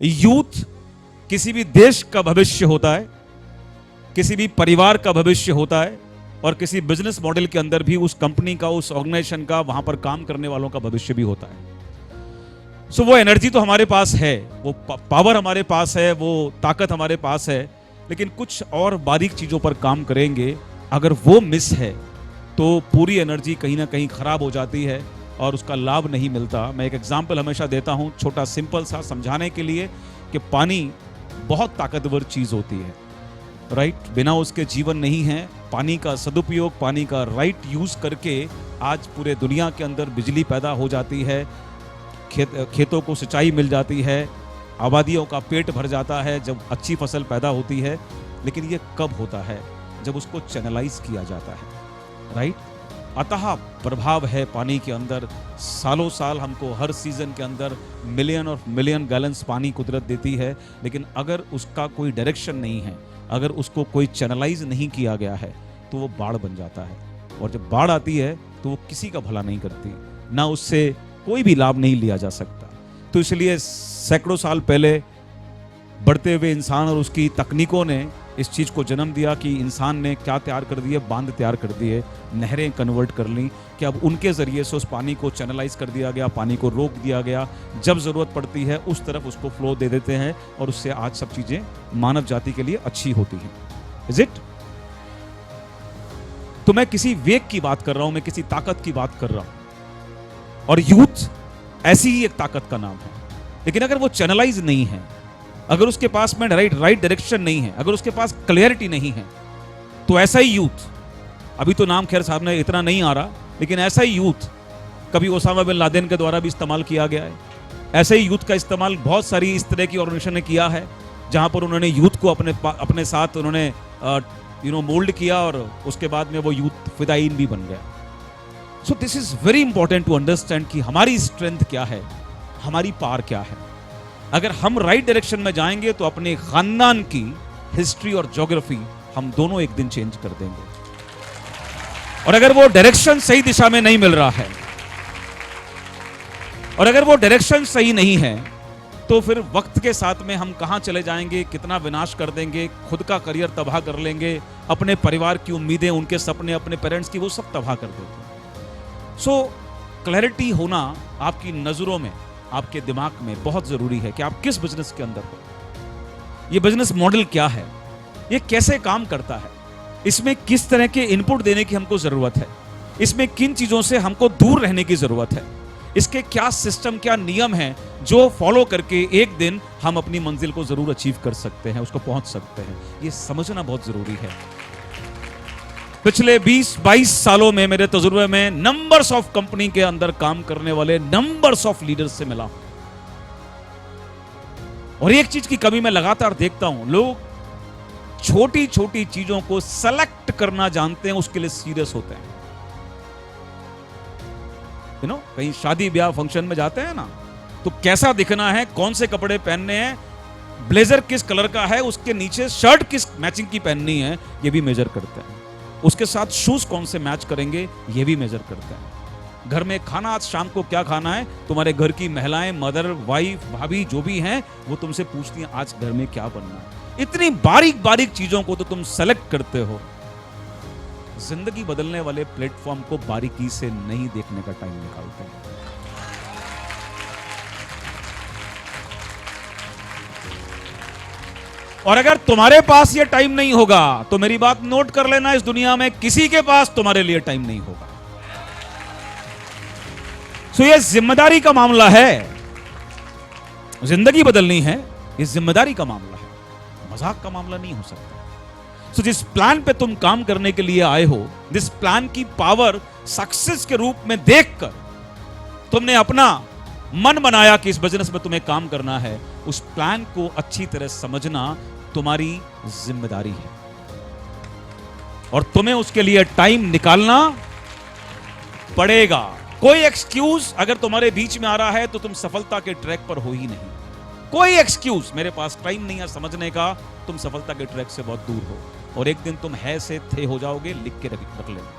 Youth किसी भी देश का भविष्य होता है, किसी भी परिवार का भविष्य होता है, और किसी बिजनेस मॉडल के अंदर भी उस कंपनी का, उस ऑर्गेनाइजेशन का, वहां पर काम करने वालों का भविष्य भी होता है। सो वो एनर्जी तो हमारे पास है, वो पावर हमारे पास है, वो ताकत हमारे पास है, लेकिन कुछ और बारीक चीजों पर काम करेंगे, अगर वो मिस है तो पूरी एनर्जी कहीं ना कहीं खराब हो जाती है और उसका लाभ नहीं मिलता। मैं एक एग्जाम्पल हमेशा देता हूं, छोटा सिंपल सा समझाने के लिए, कि पानी बहुत ताकतवर चीज होती है, राइट? बिना उसके जीवन नहीं है। पानी का सदुपयोग, पानी का राइट यूज करके आज पूरे दुनिया के अंदर बिजली पैदा हो जाती है, खेतों को सिंचाई मिल जाती है, आबादियों का पेट भर जाता है जब अच्छी फसल पैदा होती है। लेकिन ये कब होता है? जब उसको चैनलाइज किया जाता है, राइट? अतः प्रभाव है पानी के अंदर। सालों साल हमको हर सीजन के अंदर मिलियन और मिलियन गैलन्स पानी कुदरत देती है, लेकिन अगर उसका कोई डायरेक्शन नहीं है, अगर उसको कोई चैनलाइज नहीं किया गया है, तो वो बाढ़ बन जाता है। और जब बाढ़ आती है तो वो किसी का भला नहीं करती, ना उससे कोई भी लाभ नहीं लिया जा सकता। तो इसलिए सैकड़ों साल पहले बढ़ते हुए इंसान और उसकी तकनीकों ने इस चीज को जन्म दिया कि इंसान ने क्या तैयार कर दिए, बांध तैयार कर दिए, नहरें कन्वर्ट कर ली, कि अब उनके जरिए से उस पानी को चैनलाइज कर दिया गया, पानी को रोक दिया गया, जब जरूरत पड़ती है उस तरफ उसको फ्लो दे देते हैं, और उससे आज सब चीजें मानव जाति के लिए अच्छी होती हैं। Is it? तो मैं किसी वेग की बात कर रहा हूं, मैं किसी ताकत की बात कर रहा हूं, और यूथ ऐसी ही एक ताकत का नाम है। लेकिन अगर वो चैनलाइज नहीं है, अगर उसके पास में राइट डायरेक्शन नहीं है, अगर उसके पास क्लैरिटी नहीं है, तो ऐसा ही यूथ, अभी तो नाम खैर साहब ने इतना नहीं आ रहा, लेकिन ऐसा ही यूथ कभी ओसामा बिन लादेन के द्वारा भी इस्तेमाल किया गया है। ऐसे ही यूथ का इस्तेमाल बहुत सारी इस तरह की ऑर्गेनाइजेशन ने किया है, जहां पर उन्होंने यूथ को अपने साथ उन्होंने मोल्ड किया, और उसके बाद में वो यूथ फिदायीन भी बन गया। So this is very important to understand कि हमारी स्ट्रेंथ क्या है, हमारी पावर क्या है। अगर हम राइट डायरेक्शन में जाएंगे तो अपने खानदान की हिस्ट्री और ज्योग्राफी हम दोनों एक दिन चेंज कर देंगे। और अगर वो डायरेक्शन सही दिशा में नहीं मिल रहा है, और अगर वो डायरेक्शन सही नहीं है, तो फिर वक्त के साथ में हम कहां चले जाएंगे, कितना विनाश कर देंगे, खुद का करियर तबाह कर लेंगे, अपने परिवार की उम्मीदें, उनके सपने, अपने पेरेंट्स की, वो सब तबाह कर देते हैं। सो क्लैरिटी होना आपकी नजरों में, आपके दिमाग में बहुत जरूरी है कि आप किस बिजनेस के अंदर हो, ये बिजनेस मॉडल क्या है, ये कैसे काम करता है, इसमें किस तरह के इनपुट देने की हमको जरूरत है, इसमें किन चीजों से हमको दूर रहने की जरूरत है, इसके क्या सिस्टम, क्या नियम हैं जो फॉलो करके एक दिन हम अपनी मंजिल को जरूर अचीव कर सकते हैं, उसको पहुंच सकते हैं। ये समझना बहुत जरूरी है। पिछले 20-22 सालों में मेरे तजुर्बे में नंबर्स ऑफ कंपनी के अंदर काम करने वाले नंबर्स ऑफ लीडर्स से मिला, और एक चीज की कमी मैं लगातार देखता हूं, लोग छोटी छोटी चीजों को सेलेक्ट करना जानते हैं, उसके लिए सीरियस होते हैं। कहीं शादी ब्याह फंक्शन में जाते हैं ना, तो कैसा दिखना है, कौन से कपड़े पहनने हैं, ब्लेजर किस कलर का है, उसके नीचे शर्ट किस मैचिंग की पहननी है, ये भी मेजर करते हैं। उसके साथ शूज कौन से मैच करेंगे, ये भी मेजर करते हैं। घर में खाना आज शाम को क्या खाना है, तुम्हारे घर की महिलाएं, मदर, वाइफ, भाभी जो भी हैं, वो तुमसे पूछती हैं आज घर में क्या बनना है। इतनी बारीक बारीक चीजों को तो तुम सेलेक्ट करते हो। जिंदगी बदलने वाले प्लेटफॉर्म को बारीकी से नहीं देखने का टाइम निकालते हैं। और अगर तुम्हारे पास ये टाइम नहीं होगा, तो मेरी बात नोट कर लेना, इस दुनिया में किसी के पास तुम्हारे लिए टाइम नहीं होगा। सो ये जिम्मेदारी का मामला है, जिंदगी बदलनी है, ये जिम्मेदारी का मामला है, मजाक का मामला नहीं हो सकता। सो जिस प्लान पे तुम काम करने के लिए आए हो, जिस प्लान की पावर सक्सेस के रूप में देखकर तुमने अपना मन बनाया कि इस बिजनेस में तुम्हें काम करना है, उस प्लान को अच्छी तरह समझना तुम्हारी जिम्मेदारी है, और तुम्हें उसके लिए टाइम निकालना पड़ेगा। कोई एक्सक्यूज अगर तुम्हारे बीच में आ रहा है तो तुम सफलता के ट्रैक पर हो ही नहीं। कोई एक्सक्यूज, मेरे पास टाइम नहीं है समझने का, तुम सफलता के ट्रैक से बहुत दूर हो, और एक दिन तुम है से थे हो जाओगे, लिख के रख लेना।